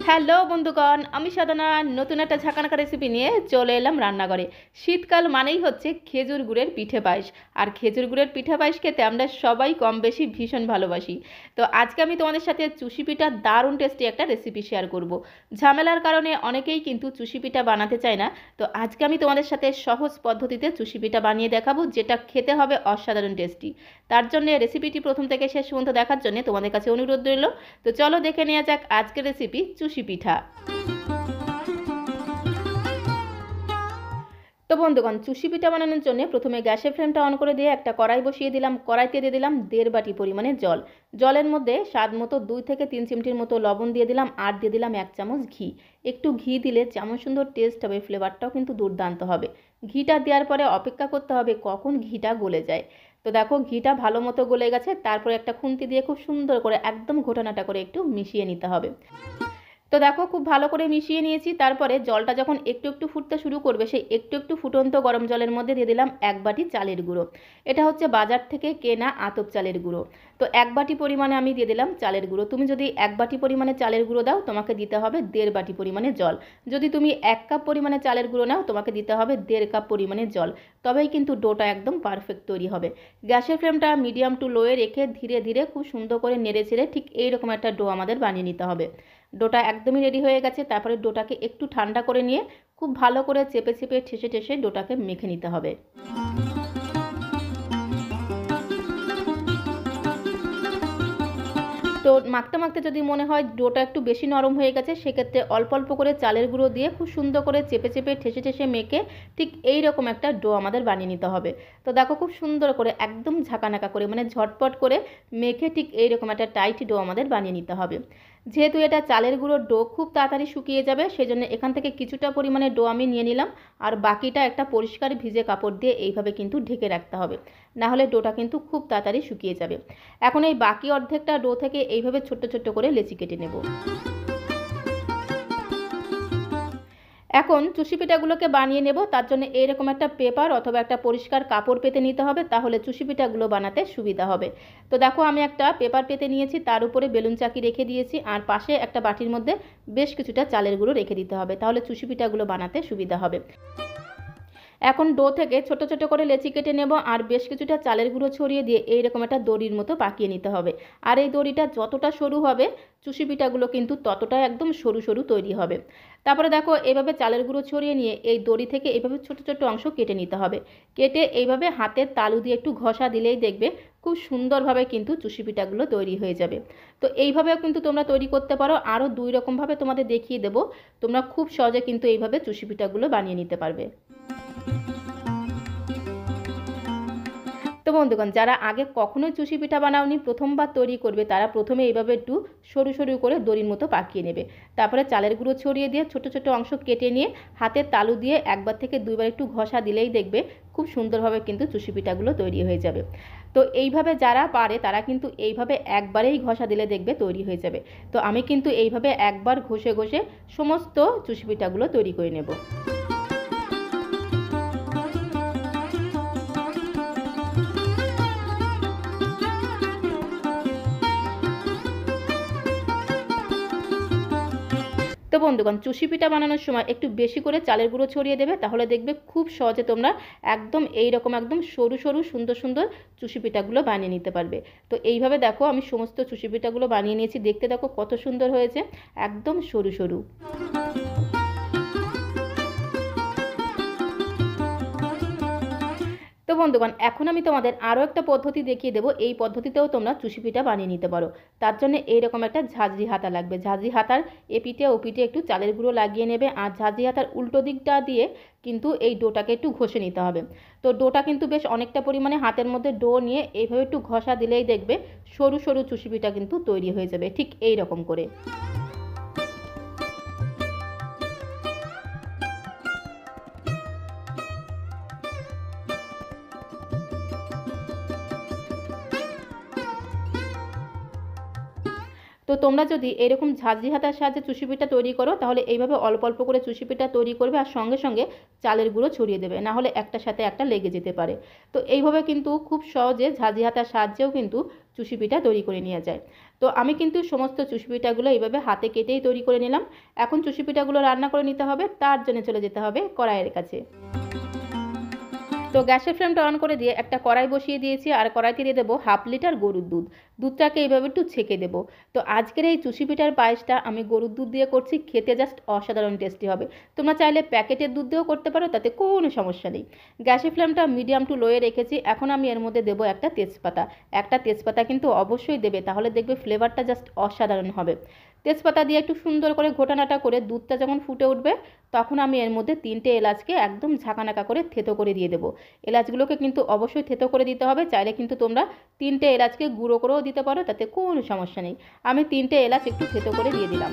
Hello বন্ধুগণ, আমি সাধনা নতুন একটা ঝাঁকানাকা রেসিপি নিয়ে চলে এলাম রান্নাঘরে। শীতকাল মানেই হচ্ছে খেজুর গুড়ের পিঠে পায়েস। আর খেজুর গুড়ের পিঠে পায়েস খেতে আমরা সবাই কম বেশি ভীষণ ভালোবাসি। তো আজকে আমি তোমাদের সাথে চুষি পিঠা দারুণ টেস্টি একটা রেসিপি শেয়ার করব। ঝামেলার কারণে অনেকেই কিন্তু চুষি পিঠা বানাতে চায় না। তো আজকে আমি তোমাদের সাথে সহজ পদ্ধতিতে চুষি পিঠা বানিয়ে দেখাবো, যেটা খেতে হবে অসাধারণ টেস্টি। তার জন্য রেসিপিটি প্রথম থেকে শেষ পর্যন্ত দেখার জন্য তোমাদের কাছে অনুরোধ রইল। তো চলো দেখে নেওয়া যাক আজকের রেসিপি চুষি পিঠা। তো বন্ধুগণ, চুষি পিঠা বানানোর জন্য প্রথমে গ্যাসের ফ্লেমটা অন করে দিয়ে একটা কড়াই বসিয়ে দিলাম। কড়াইতে দিয়ে দিলাম 1.5 বাটি পরিমাণে জল। জলের মধ্যে স্বাদ মতো 2 থেকে 3 চিমটির মতো লবণ দিয়ে দিলাম, আর দিয়ে দিলাম 1 চামচ ঘি। একটু ঘি দিলে যেমন সুন্দর টেস্ট হবে, ফ্লেভারটাও কিন্তু দুর্দান্ত হবে। ঘিটা দেওয়ার পরে অপেক্ষা করতে হবে কখন ঘিটা গলে যায়। তো দেখো ঘিটা ভালো মতো গলে গেছে। তারপরে একটা খুন্তি দিয়ে খুব সুন্দর করে একদম ঘোটানাটা করে একটু মিশিয়ে নিতে হবে। তো দেখো খুব ভালো করে মিশিয়ে নিয়েছি। তারপরে জলটা যখন একটু একটু ফুটতে শুরু করবে, সেই একটু একটু ফুটন্ত গরম জলের মধ্যে দিয়ে দিলাম 1 বাটি চালের গুঁড়ো। এটা হচ্ছে বাজার থেকে কেনা আতপ চালের গুঁড়ো। তো 1 বাটি পরিমাণে আমি দিয়ে দিলাম চালের গুঁড়ো। তুমি যদি 1 বাটি পরিমাণে চালের গুঁড়ো দাও, তোমাকে দিতে হবে 1.5 বাটি পরিমাণে জল। যদি তুমি 1 কাপ পরিমাণে চালের গুঁড়ো নাও, তোমাকে দিতে হবে 1.5 কাপ পরিমাণে জল। তবেই কিন্তু ডোটা একদম পারফেক্ট তৈরি হবে। গ্যাসের ফ্লেমটা মিডিয়াম টু লোয়ে রেখে ধীরে ধীরে খুব সুন্দর করে নেড়ে ছেড়ে ঠিক এইরকম একটা ডো আমাদের বানিয়ে নিতে হবে। ডোটা একদমই রেডি হয়ে গেছে। তারপরে ডোটাকে একটু ঠান্ডা করে নিয়ে খুব ভালো করে চেপে চেপে ঠেসে ঠেসে ডোটাকে মেখে নিতে হবে। তো মাখতে মাখতে যদি মনে হয় ডোটা একটু বেশি নরম হয়ে গেছে, সেক্ষেত্রে অল্প অল্প করে চালের গুঁড়ো দিয়ে খুব সুন্দর করে চেপে চেপে ঠেসে ঠেসে মেখে ঠিক এই রকম একটা ডো আমাদের বানিয়ে নিতে হবে। তো দেখো খুব সুন্দর করে একদম ঝাঁকানাকা করে, মানে ঝটপট করে মেখে ঠিক এই রকম একটা টাইট ডো আমাদের বানিয়ে নিতে হবে। যেহেতু এটা চালের গুঁড়োর ডো খুব তাড়াতাড়ি শুকিয়ে যাবে, সেজন্য এখান থেকে কিছুটা পরিমাণে ডো আমি নিয়ে নিলাম, আর বাকিটা একটা পরিষ্কার ভিজে কাপড় দিয়ে এইভাবে কিন্তু ঢেকে রাখতে হবে। না হলে ডোটা কিন্তু খুব তাড়াতাড়ি শুকিয়ে যাবে। এখন এই বাকি অর্ধেকটা ডো থেকে এইভাবে ছোট্ট ছোট্ট করে লেচি কেটে নেব। এখন চুষি পিঠাগুলোকে বানিয়ে নেব। তার জন্য এইরকম একটা পেপার অথবা একটা পরিষ্কার কাপড় পেতে নিতে হবে, তাহলে চুষি পিঠাগুলো বানাতে সুবিধা হবে। তো দেখো আমি একটা পেপার পেতে নিয়েছি, তার উপরে বেলুন চাকি রেখে দিয়েছি, আর পাশে একটা বাটির মধ্যে বেশ কিছুটা চালের গুঁড়ো রেখে দিতে হবে, তাহলে চুষি পিঠাগুলো বানাতে সুবিধা হবে। এখন ডো থেকে ছোট ছোট করে লেচি কেটে নেব, আর বেশ কিছুটা চালের গুঁড়ো ছড়িয়ে দিয়ে এইরকম একটা দড়ির মতো পাকিয়ে নিতে হবে। আর এই দড়িটা যতটা সরু হবে, চুষি পিঠাগুলো কিন্তু ততটাই একদম সরু সরু তৈরি হবে। তারপরে দেখো এইভাবে চালের গুঁড়ো ছড়িয়ে নিয়ে এই দড়ি থেকে এইভাবে ছোট ছোট অংশ কেটে নিতে হবে। কেটে এইভাবে হাতের তালু দিয়ে একটু ঘষা দিলেই দেখবে খুব সুন্দরভাবে কিন্তু চুষি পিঠাগুলো তৈরি হয়ে যাবে। তো এইভাবেও কিন্তু তোমরা তৈরি করতে পারো। আরও 2 রকমভাবে তোমাদের দেখিয়ে দেবো। তোমরা খুব সহজে কিন্তু এইভাবে চুষি পিঠাগুলো বানিয়ে নিতে পারবে। তো বন্ধুগণ, যারা আগে কখনোই চুষি পিঠা বানাওনি, প্রথমবার তৈরি করবে, তারা প্রথমে এইভাবে একটু সরু সরু করে দড়ির মতো পাকিয়ে নেবে। তারপরে চালের গুঁড়ো ছড়িয়ে দিয়ে ছোট ছোট অংশ কেটে নিয়ে হাতের তালু দিয়ে 1 বার থেকে 2 বার একটু ঘষা দিলেই দেখবে খুব সুন্দরভাবে কিন্তু চুষি পিঠাগুলো তৈরি হয়ে যাবে। তো এইভাবে যারা পারে তারা কিন্তু এইভাবে একবারেই ঘষা দিলে দেখবে তৈরি হয়ে যাবে। তো আমি কিন্তু এইভাবে একবার ঘষে ঘষে সমস্ত চুষি পিঠাগুলো তৈরি করে নেব। তো বন্ধুগণ, চুষি পিঠা বানানোর সময় একটু বেশি করে চালের গুঁড়ো ছড়িয়ে দেবে, তাহলে দেখবে খুব সহজে তোমরা একদম এই রকম একদম সরু সরু সুন্দর সুন্দর চুষি পিঠাগুলো বানিয়ে নিতে পারবে। তো এইভাবে দেখো আমি সমস্ত চুষি পিঠাগুলো বানিয়ে নিয়েছি। দেখতে দেখো কত সুন্দর হয়েছে, একদম সরু সরু। তো বন্ধুগণ, এখন আমি তোমাদের আরও একটা পদ্ধতি দেখিয়ে দেবো। এই পদ্ধতিতেও তোমরা চুষি পিঠা বানিয়ে নিতে পারো। তার জন্য এইরকম একটা ঝাঁঝরি হাতা লাগবে। ঝাঁঝরি হাতার এপিঠে ওপিঠে একটু চালের গুঁড়ো লাগিয়ে নেবে, আর ঝাঁঝরি হাতার উল্টো দিকটা দিয়ে কিন্তু এই ডোটাকে একটু ঘষে নিতে হবে। তো ডোটা কিন্তু বেশ অনেকটা পরিমাণে হাতের মধ্যে ডো নিয়ে এইভাবে একটু ঘষা দিলেই দেখবে সরু সরু চুষি পিঠা কিন্তু তৈরি হয়ে যাবে ঠিক এই রকম করে। তো তোমরা যদি এরকম ঝাঁঝরি হাতার সাহায্যে চুষি পিঠা তৈরি করো তাহলে এইভাবে অল্প অল্প করে চুষি পিঠা তৈরি করবে আর সঙ্গে সঙ্গে চালের গুঁড়ো ছড়িয়ে দেবে, না হলে একটার সাথে একটা লেগে যেতে পারে। তো এইভাবে কিন্তু খুব সহজে ঝাঁঝরি হাতার সাহায্যেও কিন্তু চুষি পিঠা তৈরি করে নেওয়া যায়। তো আমি কিন্তু সমস্ত চুষি পিঠাগুলো এইভাবে হাতে কেটেই তৈরি করে নিলাম। এখন চুষি পিঠাগুলো রান্না করে নিতে হবে, তার জন্য চলে যেতে হবে কড়াইয়ের কাছে। তো গ্যাসের ফ্লেমটা অন করে দিয়ে একটা কড়াই বসিয়ে দিয়েছি আর কড়াইতে দিয়ে দেবো 1/2 লিটার গরুর দুধ। দুধটাকে এইভাবে একটু ছেঁকে দেবো। তো আজকের এই চুষি পিঠার পায়েসটা আমি গরুর দুধ দিয়ে করছি, খেতে জাস্ট অসাধারণ টেস্টি হবে। তোমরা চাইলে প্যাকেটের দুধ দিয়েও করতে পারো, তাতে কোনো সমস্যা নেই। গ্যাসের ফ্লেমটা মিডিয়াম টু লোয়ে রেখেছি। এখন আমি এর মধ্যে দেবো একটা তেজপাতা। একটা তেজপাতা কিন্তু অবশ্যই দেবে, তাহলে দেখবে ফ্লেভারটা জাস্ট অসাধারণ হবে। তেজপাতা দিয়ে একটু সুন্দর করে ঘোটানাটা করে দুধটা যখন ফুটে উঠবে তখন আমি এর মধ্যে 3টে এলাচকে একদম ঝাঁকানাকা করে থেতো করে দিয়ে দেবো। এলাচগুলোকে কিন্তু অবশ্যই থেতো করে দিতে হবে, চাইলে কিন্তু তোমরা 3টে এলাচকে গুঁড়ো করেও দিতে পারো, তাতে কোনো সমস্যা নেই। আমি 3টে এলাচ একটু থেতো করে দিয়ে দিলাম।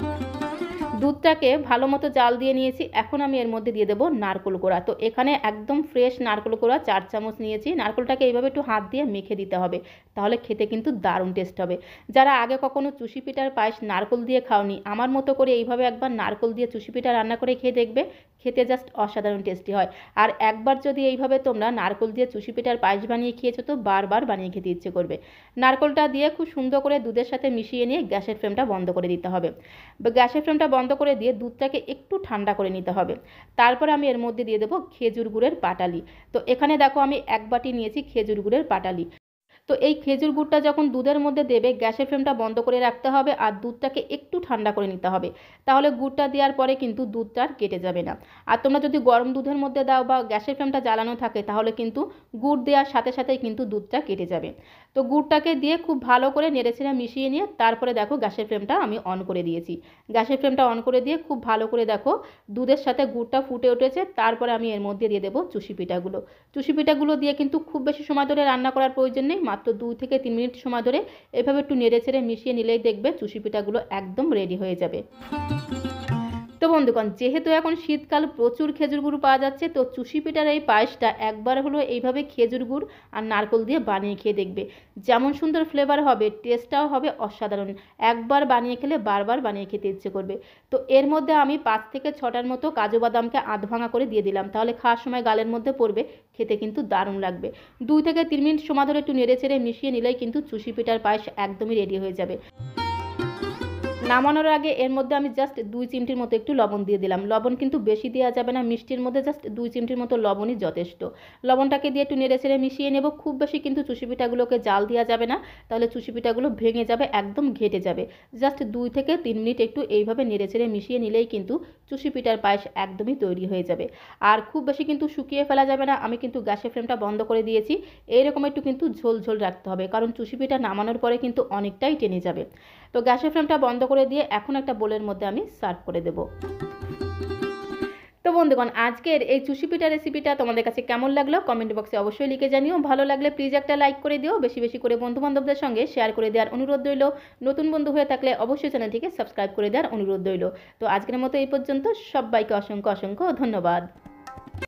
দুধটাকে ভালো মতো জাল দিয়ে নিয়েছি। এখন আমি এর মধ্যে দিয়ে দেবো নারকেল কোড়া। তো এখানে একদম ফ্রেশ নারকেল কোড়া 4 চামচ নিয়েছি। নারকেলটাকে এইভাবে একটু হাত দিয়ে মেখে দিতে হবে, তাহলে খেতে কিন্তু দারুণ টেস্ট হবে। যারা আগে কখনো চুষি পিঠার পায়েস নারকেল দিয়ে খাওনি, আমার মতো করে এইভাবে একবার নারকেল দিয়ে চুষি পিঠা রান্না করে খেয়ে দেখবে, খেতে জাস্ট অসাধারণ টেস্টি হয়। আর একবার যদি এইভাবে তোমরা নারকেল দিয়ে চুষি পিঠার পায়েস বানিয়ে খেয়েছো তো বারবার বানিয়ে খেতে ইচ্ছে করবে। নারকেলটা দিয়ে খুব সুন্দর করে দুধের সাথে মিশিয়ে নিয়ে গ্যাসের ফ্লেমটা বন্ধ করে দিতে হবে। গ্যাসের ফ্লেমটা বন্ধ করে দিয়ে দুধটাকে একটু ঠান্ডা করে নিতে হবে। তারপরে আমি এর মধ্যে দিয়ে দেবো খেজুর গুড়ের পাটালি। তো এখানে দেখো আমি 1 বাটি নিয়েছি খেজুর গুড়ের পাটালি। তো এই খেজুর গুড়টা যখন দুধের মধ্যে দেবে গ্যাসের ফ্লেমটা বন্ধ করে রাখতে হবে আর দুধটাকে একটু ঠান্ডা করে নিতে হবে, তাহলে গুড়টা দেওয়ার পরে কিন্তু দুধটা আর কেটে যাবে না। আর তোমরা যদি গরম দুধের মধ্যে দাও বা গ্যাসের ফ্লেমটা জ্বালানো থাকে তাহলে কিন্তু গুড় দেওয়ার সাথে সাথেই কিন্তু দুধটা কেটে যাবে। তো গুড়টাকে দিয়ে খুব ভালো করে নেড়েচেড়ে মিশিয়ে নিয়ে তারপরে দেখো গ্যাসের ফ্লেমটা আমি অন করে দিয়েছি। গ্যাসের ফ্লেমটা অন করে দিয়ে খুব ভালো করে দেখো দুধের সাথে গুড়টা ফুটে উঠেছে। তারপরে আমি এর মধ্যে দিয়ে দেবো চুষি পিঠাগুলো। চুষি পিঠাগুলো দিয়ে কিন্তু খুব বেশি সময় ধরে রান্না করার প্রয়োজন নেই, মাত্র 2 থেকে 3 মিনিট সময় ধরে এভাবে একটু নেড়েচেড়ে মিশিয়ে নিলেই দেখবে চুষি পিঠাগুলো একদম রেডি হয়ে যাবে। তো বন্ধুগণ, যেহেতু এখন শীতকাল প্রচুর খেজুর গুড় পাওয়া যাচ্ছে, তো চুষি পিঠার এই পায়েসটা একবার হলো এইভাবে খেজুর গুড় আর নারকেল দিয়ে বানিয়ে খেয়ে দেখবে, যেমন সুন্দর ফ্লেভার হবে টেস্টটাও হবে অসাধারণ। একবার বানিয়ে খেলে বারবার বানিয়ে খেতে ইচ্ছে করবে। তো এর মধ্যে আমি 5 থেকে 6টার মতো কাজু বাদামকে আধ ভাঙা করে দিয়ে দিলাম, তাহলে খাওয়ার সময় গালের মধ্যে পড়বে, খেতে কিন্তু দারুণ লাগবে। 2 থেকে 3 মিনিট সময় ধরে একটু নেড়েচেড়ে মিশিয়ে নিলেই কিন্তু চুষি পিঠার পায়েস একদমই রেডি হয়ে যাবে। নামানোর আগে এর মধ্যে আমি জাস্ট 2 চিমটির মতো একটু লবণ দিয়ে দিলাম। লবণ কিন্তু বেশি দেওয়া যাবে না, মিষ্টির মধ্যে জাস্ট 2 চিমটির মতো লবণই যথেষ্ট। লবণটাকে দিয়ে একটু নেড়েচেড়ে মিশিয়ে নেব। খুব বেশি কিন্তু চুষি পিঠাগুলোকে জাল দেওয়া যাবে না, তাহলে চুষি পিঠাগুলো ভেঙে যাবে, একদম ঘেটে যাবে। জাস্ট 2 থেকে 3 মিনিট একটু এইভাবে নেড়েচেড়ে মিশিয়ে নিলেই কিন্তু চুষি পিঠার পায়েস একদমই তৈরি হয়ে যাবে। আর খুব বেশি কিন্তু শুকিয়ে ফেলা যাবে না। আমি কিন্তু গ্যাসের ফ্লেমটা বন্ধ করে দিয়েছি। এইরকম একটু কিন্তু ঝোল ঝোল রাখতে হবে, কারণ চুষি পিঠা নামানোর পরে কিন্তু অনেকটাই টেনে যাবে। তো গ্যাসের ফ্লেমটা বন্ধ করে দিয়ে এখন একটা বোলের মধ্যে আমি সার্ভ করে দেব। তো বন্ধুগণ, আজকের এই চুষি পিঠা রেসিপিটা তোমাদের কাছে কেমন লাগলো কমেন্ট বক্সে অবশ্যই লিখে জানিও। ভালো লাগলে প্লিজ একটা লাইক করে দিও, বেশি বেশি করে বন্ধু বান্ধবদের সঙ্গে শেয়ার করে দেওয়ার অনুরোধ রইল। নতুন বন্ধু হয়ে থাকলে অবশ্যই চ্যানেলটিকে সাবস্ক্রাইব করে দেওয়ার অনুরোধ রইল। তো আজকের মতো এই পর্যন্ত, সবাইকে অসংখ্য অসংখ্য ধন্যবাদ।